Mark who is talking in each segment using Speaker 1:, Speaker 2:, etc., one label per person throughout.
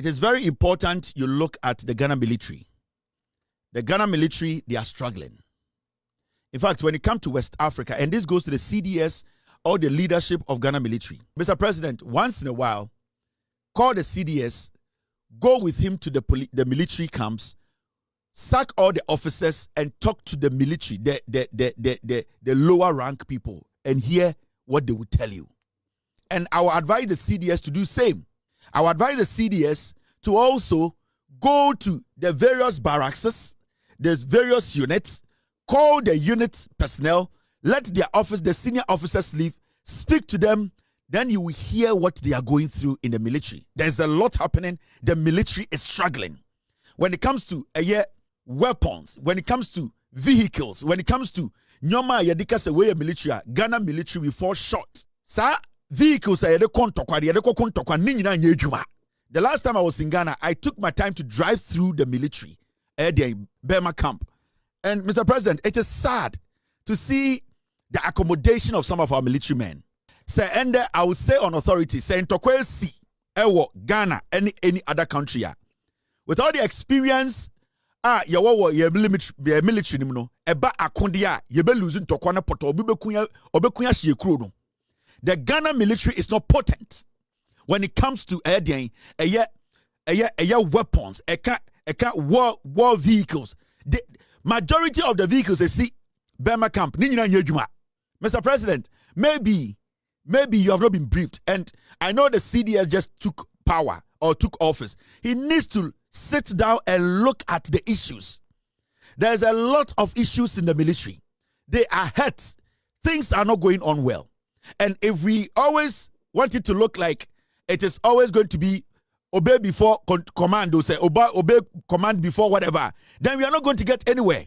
Speaker 1: It is very important you look at the Ghana military. The Ghana military, they are struggling. In fact, when it comes to West Africa, and this goes to the CDS or the leadership of Ghana military, Mr. President, once in a while, call the CDS, go with him to the military camps, sack all the officers and talk to the military, the lower rank people, and hear what they will tell you. And I will advise the CDS to do the same. I will advise the CDS to also go to the various barracks, there's various units, call the unit personnel, let their office, the senior officers leave, speak to them, then you will hear what they are going through in the military. There's a lot happening. The military is struggling. When it comes to weapons, when it comes to vehicles, when it comes to nyoma yadika se way military, Ghana military will fall short. Sa vehicles are the last time I was in Ghana, I took my time to drive through the military at the Burma camp. And Mr. President, it is sad to see the accommodation of some of our military men. Say, and I will say on authority, say in Tokwesi, Ewo, Ghana, any other country. With all the experience, your military, eba akondia, yebe losing Tokwana poto, obekunya shiyekuro. The Ghana military is not potent when it comes to weapons, war vehicles. The majority of the vehicles they see Burma camp. Mr. President, maybe you have not been briefed, and I know the CDS just took power or took office. He needs to sit down and look at the issues. There's a lot of issues in the military. They are hurt. Things are not going on well. And if we always want it to look like it is always going to be obey before command, or say obey command before whatever, then we are not going to get anywhere.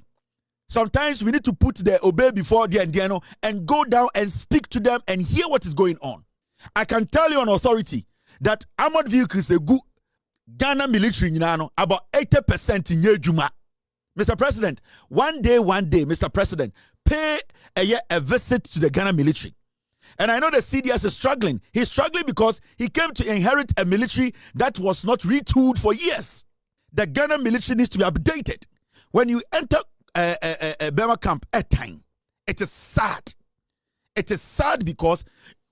Speaker 1: Sometimes we need to put the obey before the and go down and speak to them and hear what is going on. I can tell you on authority that armored vehicles a good Ghana military about 80% in Yejuma. Mr. President, one day, Mr. President, pay a visit to the Ghana military. And I know the CDS is struggling. He's struggling because he came to inherit a military that was not retooled for years. The Ghana military needs to be updated. When you enter a Burma camp at time, it is sad. It is sad because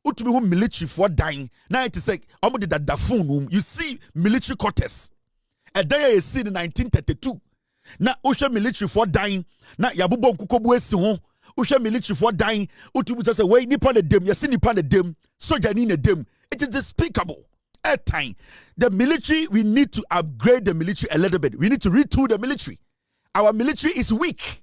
Speaker 1: military for dying. Now it is like that phone room. You see military quarters. A day you see in 1932. Now military for dying. Now yabubo kukobu esi military for dying. Utubu say way nipa the dem. You see nipa the dem. Soldier ni the dem. It is despicable. At time, the military, we need to upgrade the military a little bit. We need to retool the military. Our military is weak.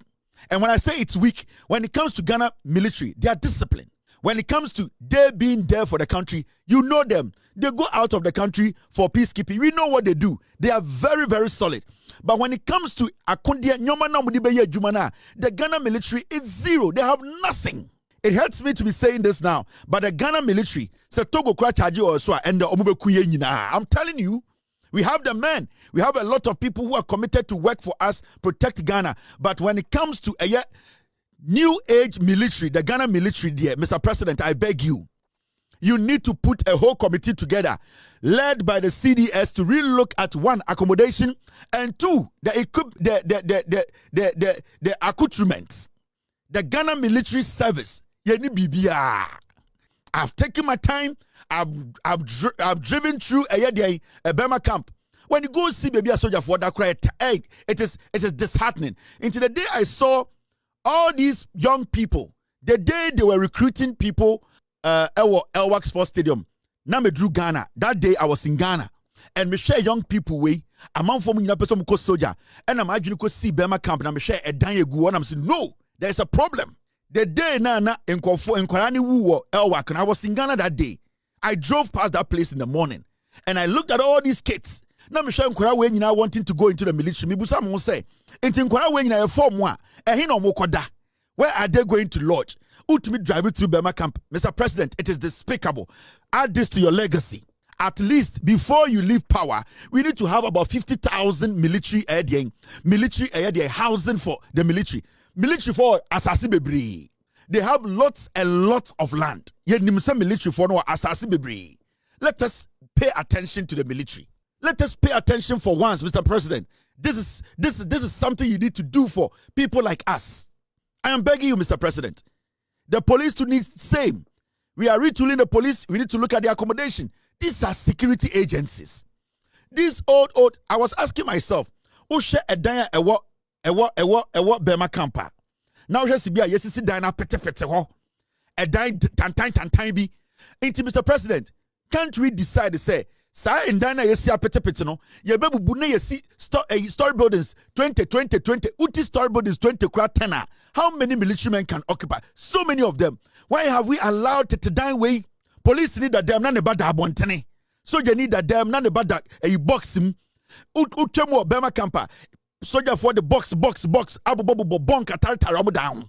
Speaker 1: And when I say it's weak, when it comes to Ghana military, they are disciplined. When it comes to they being there for the country, you know them. They go out of the country for peacekeeping. We know what they do. They are very, very solid. But when it comes to Akondia, the Ghana military is zero. They have nothing. It hurts me to be saying this now, but the Ghana military, I'm telling you, we have the men. We have a lot of people who are committed to work for us, protect Ghana. But when it comes to a new age military, the Ghana military, dear Mr. President, I beg you, you need to put a whole committee together, led by the CDS, to really look at one, accommodation, and two, the accoutrements. The Ghana military service. I've taken my time. I've driven through a Burma camp. When you go see baby a soldier for that cry, it is disheartening. Into the day I saw all these young people, the day they were recruiting people, Elwak Sports Stadium. Now me drew Ghana. That day I was in Ghana, and me share young people way. Among for me na person ko soldier, and I'm actually go see Burma camp. And me share a danye gu, and I'm saying no, there's a problem. The day na in Kwarani Wu Elwak, and I was in Ghana that day. I drove past that place in the morning, and I looked at all these kids. Now me share Nkora when you now wanting to go into the military. Me busa mo say, into Nkora when you now form one, and he no mo koda. Where are they going to lodge? Ultimately driving through Burma camp. Mr. President, it is despicable. Add this to your legacy. At least before you leave power, we need to have about 50,000 military housing for the military. Military for Asasi Bebri. They have lots and lots of land. Yet military for no Asasi Bebri. Let us pay attention to the military. Let us pay attention for once, Mr. President. This is something you need to do for people like us. I am begging you, Mr. President. The police to need same. We are retooling the police. We need to look at the accommodation. These are security agencies. These old. I was asking myself, who share a dine a what Bema camper? Now just be a yes, dine pete ho. A dine tan be. Into Mr. President, can't we decide to say, sa in dine yesi pete no? Ye bebu bune yesi story buildings 20. Uti story buildings 20 tenor. How many military men can occupy? So many of them. Why have we allowed to dine way? Police need that damn none about that bontene. Soldier need that damn none about that a box him. Utemo Bema camper. Soldier for the box. Abu bonk atar down.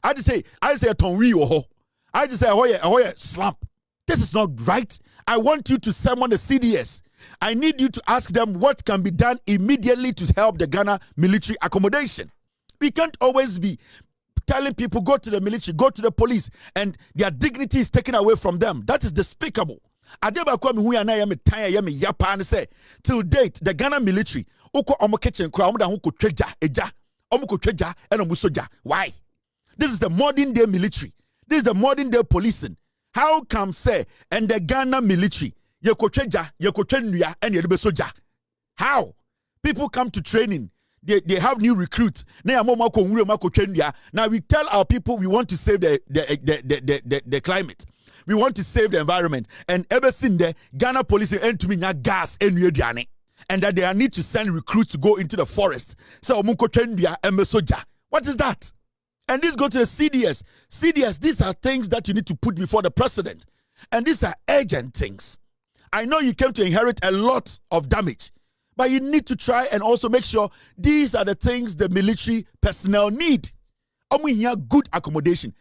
Speaker 1: I just say a tonri ho. I just say ahoye slump. This is not right. I want you to summon the CDS. I need you to ask them what can be done immediately to help the Ghana military accommodation. We can't always be telling people go to the military, go to the police, and their dignity is taken away from them. That is despicable. Till date, the Ghana military, why? This is the modern day military. This is the modern day policing. How come say and the Ghana military and how? People come to training. They have new recruits. Now we tell our people we want to save the climate. We want to save the environment. And ever since the Ghana police end to me gas and that they need to send recruits to go into the forest. So what is that? And this go to the CDS. CDS, these are things that you need to put before the president. And these are urgent things. I know you came to inherit a lot of damage. But you need to try and also make sure these are the things the military personnel need. Good accommodation.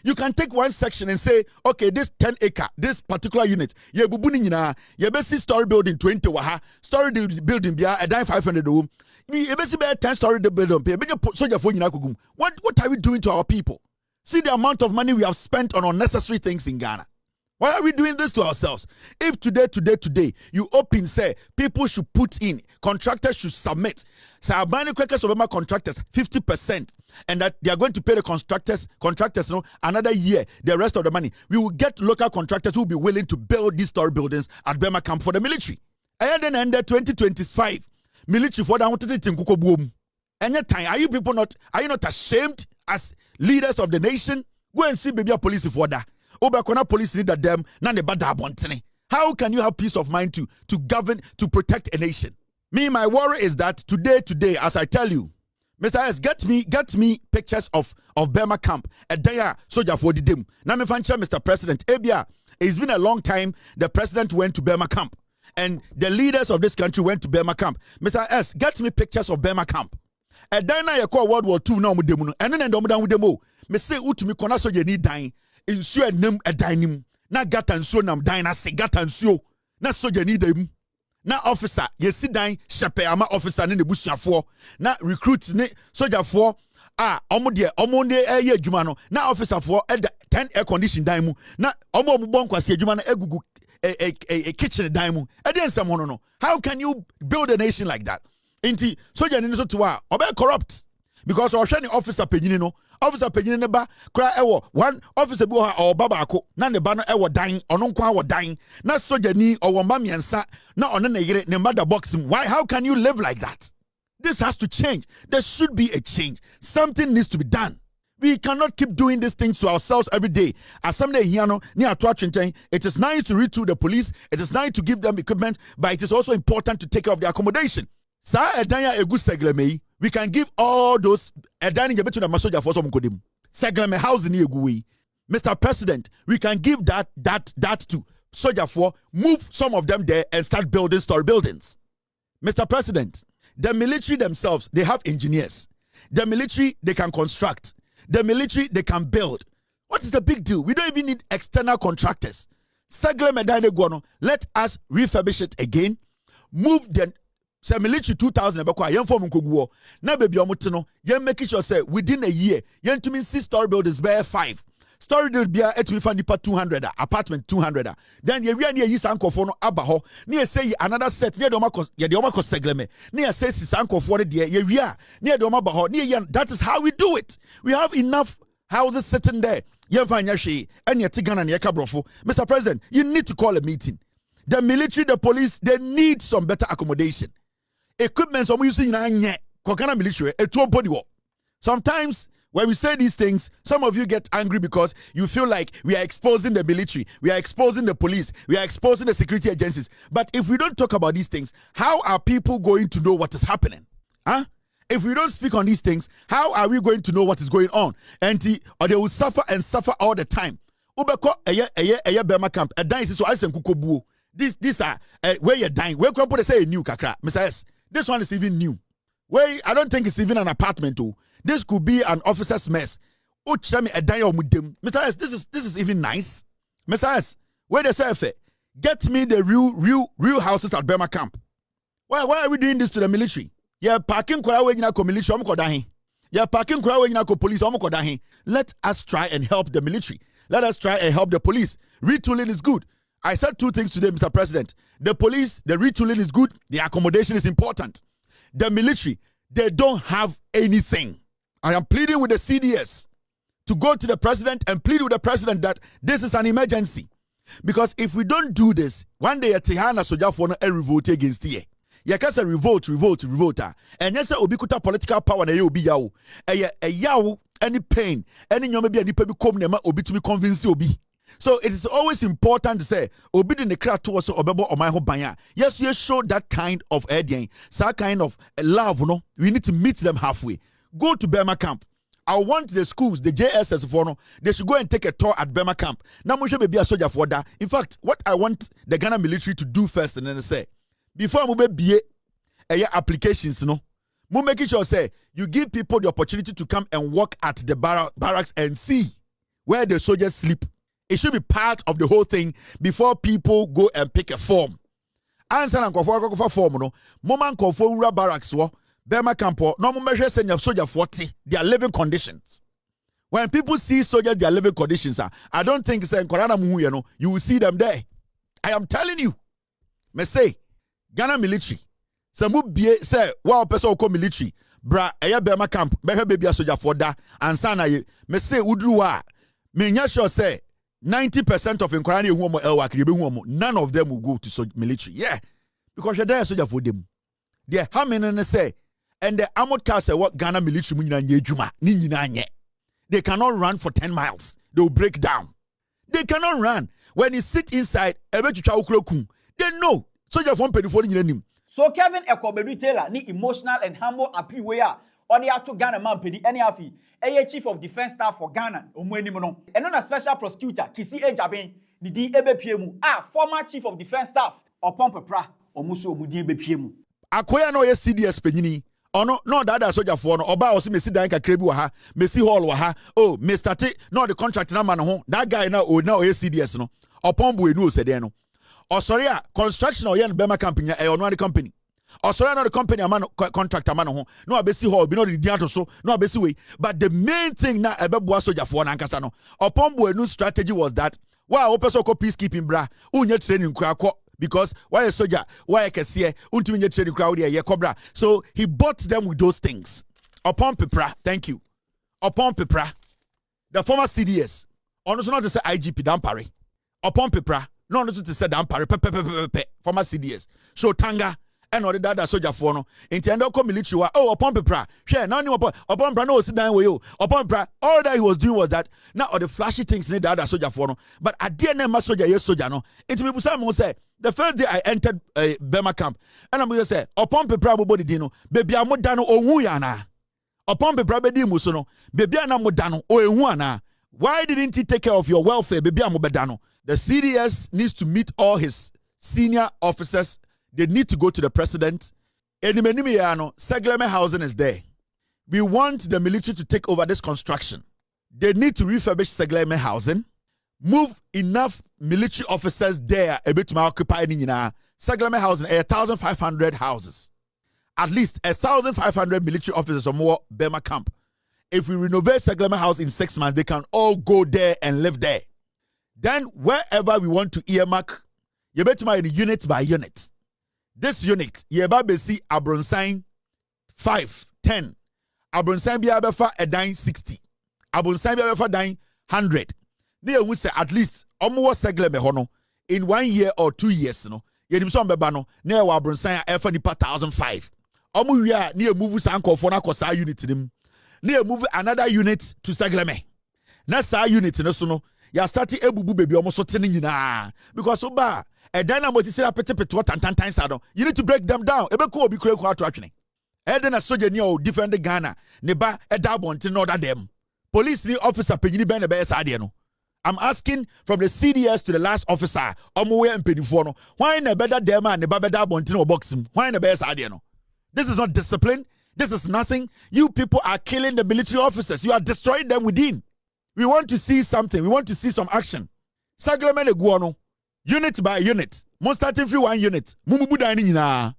Speaker 1: You can take one section and say, okay, this 10 acre, this particular unit, story building 20 waha, story building bia a 500 room. You 10 story building. What are we doing to our people? See the amount of money we have spent on unnecessary things in Ghana. Why are we doing this to ourselves? If today, you open, say, people should put in, contractors should submit. So our buying crackers of contractors, 50%, and that they are going to pay the contractors another year, the rest of the money. We will get local contractors who will be willing to build these story buildings at Bema Camp for the military. And then end 2025, military for that wanted it in Kukoboom. And yet, are you not ashamed as leaders of the nation? Go and see baby police for that. Police need them. How can you have peace of mind to govern, to protect a nation? My worry is that today, as I tell you, Mr. S, get me pictures of Bema camp. A day soldier for the dim. Now me Mr. President, it's been a long time the president went to Bema camp. And the leaders of this country went to Bema camp. Mr. S, get me pictures of Bema camp. A day now you call World War II now with them. And then with them. Me say utumi kona so you need dying. Insuo nem edanim na gata nsuo nam dan na se gata nsuo na soja ni dem na officer yesi dan shepe ama officer ne nebusuafo na recruit ne sojafo omo ne eye adwuma no na officer for 10 air condition dan mu na omo bonkwase adwuma na egugu a kitchen dan mu eden sem hono no. How can you build a nation like that? Inti soja ni so to obe corrupt because oshani officer penyini no. Officer penyini ne ba kra ewo one officer bi o babako na ne ba no ewo dan ono nkwa wo dan na soja ni owo mba miensa na ono ne yire ne mother box him. Why? How can you live like that? This has to change. There should be a change. Something needs to be done. We cannot keep doing these things to ourselves every day. As someday here, it is nice to retool the police. It is nice to give them equipment, but it is also important to take care of their accommodation. We can give all those Mr. President, we can give that to soldier for move some of them there and start building story buildings. Mr. President, the military themselves, they have engineers. The military, they can construct. The military, they can build. What is the big deal? We don't even need external contractors. Let us refurbish it again. Move the military 2000 na baby omutino yen make sure say within a year yen to mean 6 story buildings bear 5 story deal be a to find nipa 200 apartment 200 then ye wi na yi sankofo no aba ho na ye say another set na de oma ko segleme na ye say sankofo de ye wi a na de oma ba ho na that is how we do it. We have enough houses sitting there. Mr. President, you need to call a meeting. The military, the police, they need some better accommodation. Equipment, some using military, sometimes when we say these things, some of you get angry because you feel like we are exposing the military, we are exposing the police, we are exposing the security agencies. But if we don't talk about these things, how are people going to know what is happening? Huh? If we don't speak on these things, how are we going to know what is going on? Or they will suffer and suffer all the time. Ubeko eye Bema camp. A dying so I say kukobuo. These are where you're dying. Where can say a new kakra? Mr. S. This one is even new. Where I don't think it's even an apartment too. This could be an officer's mess. Uchami a dying with Mr. S. This is even nice. Mr. S. Where they say get me the real houses at Bema camp. Why are we doing this to the military? Yeah, parking kwa we nyina ko military omko dahin. Yeah, parking kwa we nyina ko police omko dahin. Let us try and help the military. Let us try and help the police. Retooling is good. I said two things today, Mr. President. The police, the retooling is good. The accommodation is important. The military, they don't have anything. I am pleading with the CDS to go to the president and plead with the president that this is an emergency. Because if we don't do this, one day a Tihana Soja for a revolt against here. Yakasa revolt. And yes, ubikuta political power na ye obi yawo. A yawo, any pain, any nyoma bi ani pe bi kom nema obi to be convince obi. So it is always important to say, obi de nekra to us obebo omai ho banya. Yes, you show that kind of that kind of love, no. We need to meet them halfway. Go to Bema camp. I want the schools, the JSS for no, they should go and take a tour at Bema camp. Now we should be a soldier for that. In fact, what I want the Ghana military to do first and then say, before we be applications, no, we make sure say you give people the opportunity to come and work at the barracks and see where the soldiers sleep. It should be part of the whole thing before people go and pick a form. Answer and for form, no, moment for barracks, Bema campo, no measure send your soldier 40 their living conditions. When people see soldiers, their living conditions I don't think you will see them there. I am telling you, me say. Ghana military. Samu bie say wa person ko military. Bra eye Bema camp. Be baby soldier for that. And sana ye. Me say udru wa. Me nya sure say 90% of inquiry who mo elwa kribe none of them will go to military. Yeah. Because you're there soldier for them. There how many say and the armored car say what Ghana military mu nyina nye djuma. Ni nyina nye. They cannot run for 10 miles. They will break down. They cannot run. When you sit inside, they know. Soldier from Pedifoni in.
Speaker 2: So Kevin Ekobedu Taylor ni emotional and humble appeal where on the to Ghana man pedi any afi chief of defense staff for Ghana omweni mo no and a special prosecutor Kisi Ejaben ni di ebepie mu former chief of defense staff Opompepra omuso omudi ebepie mu
Speaker 1: akoya no ye CDS penyini ono no that soldier for no oba o se mesi dan kakra bi wa ha mesi hall wa ha oh Mr. T no the contract na man ho that guy na o ye CDS no Opombu enu o se den no. Or sorry, construction or yen Bema company or no company. Or sorry, not the company a man contractor man no abesi hall, be no the diato so, no abesi way. But the main thing now ebeboa soldier for Nankasano. Upon new strategy was that why opeso ko peacekeeping bra, unye training kra because why a soldier, why a cashier, unye training crowd ye cobra. So he bought them with those things. Upon Pepra, thank you. Upon Pepra, the former CDS, honestly not to say IGP Dampari. Upon Pepra. No, not to say damn former CDS. So Tanga and all the dada soldier for no. Intendo come military. Oh, upon Pepra. Share now upon Brano sit down with you. Upon Pra. All that he was doing was that now all the flashy things need dada soldier for no. But I didn't name my soldier yes soldier no. It me people say the first day I entered Bema camp and I'm going to say upon Pepra body dino baby amodano o wuyana. Upon Pepra bedi musono baby anamodano o ewuana. Why didn't he take care of your welfare baby amobedano? The CDS needs to meet all his senior officers. They need to go to the president. Segleme housing is there. We want the military to take over this construction. They need to refurbish Segleme housing. Move enough military officers there a bit to occupy Segleme housing, 1,500 houses. At least 1,500 military officers or more Bema camp. if we renovate Seglema House in 6 months, they can all go there and live there. Then wherever we want to earmark, you bet my unit by unit. This unit, you be see Abronsign 5, 10. Abronsign be abefa a dine 60. Abronsign be abefa dine 100. They will say at least almost Seglema hono in 1 year or 2 years, no. Yedim so mbeba no, na wa Abronsign efa nipa 1,005. Omu wi a na move sanko for na kosa unit nim. Na move another unit to Seglema. Na sa unit no so no. Ya start ebubu baby omo so tene nyina because oba e dynamo ti say pete what tantan sado you need to break them down ebe ko obi kura ato atwene e den na soldier ni o defend Ghana ne ba e da bonte no order them police ni officer penyini ben na be sa de no. I'm asking from the CDS to the last officer omo we mpenifo no why na better them and ne ba be da bonte no box him why na be sa de no. This is not discipline. This is nothing. You people are killing the military officers. You are destroying them within. We want to see something. We want to see some action. Seglema ne guano. Unit by unit. Mon starting free 1 unit. Mumubu dani nyina.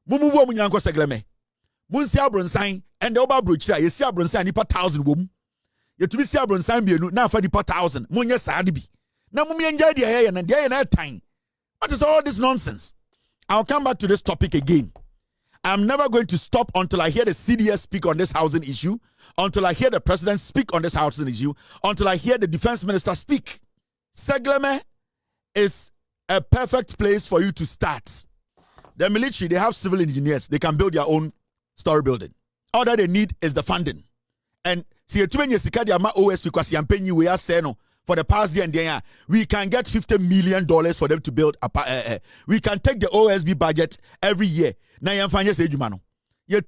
Speaker 1: Mumuvu omu nyanko Seglema. Mun si Abronsign and the oba brochira. Ye si Abronsign nipa 1,000 wom. Ye to be si Abronsign bienu na afa nipa 1,000. Mun ye saade bi. Na mumi enjoy the hair and the na time. What is all this nonsense? I'll come back to this topic again. I'm never going to stop until I hear the CDS speak on this housing issue, until I hear the president speak on this housing issue, until I hear the defense minister speak. Seglema is a perfect place for you to start. The military, they have civil engineers. They can build their own story building. All that they need is the funding. And see, OS because we are saying for the past year and year, we can get $50 million for them to build. We can take the OSB budget every year. Now, you're fine, yes, Ejumano.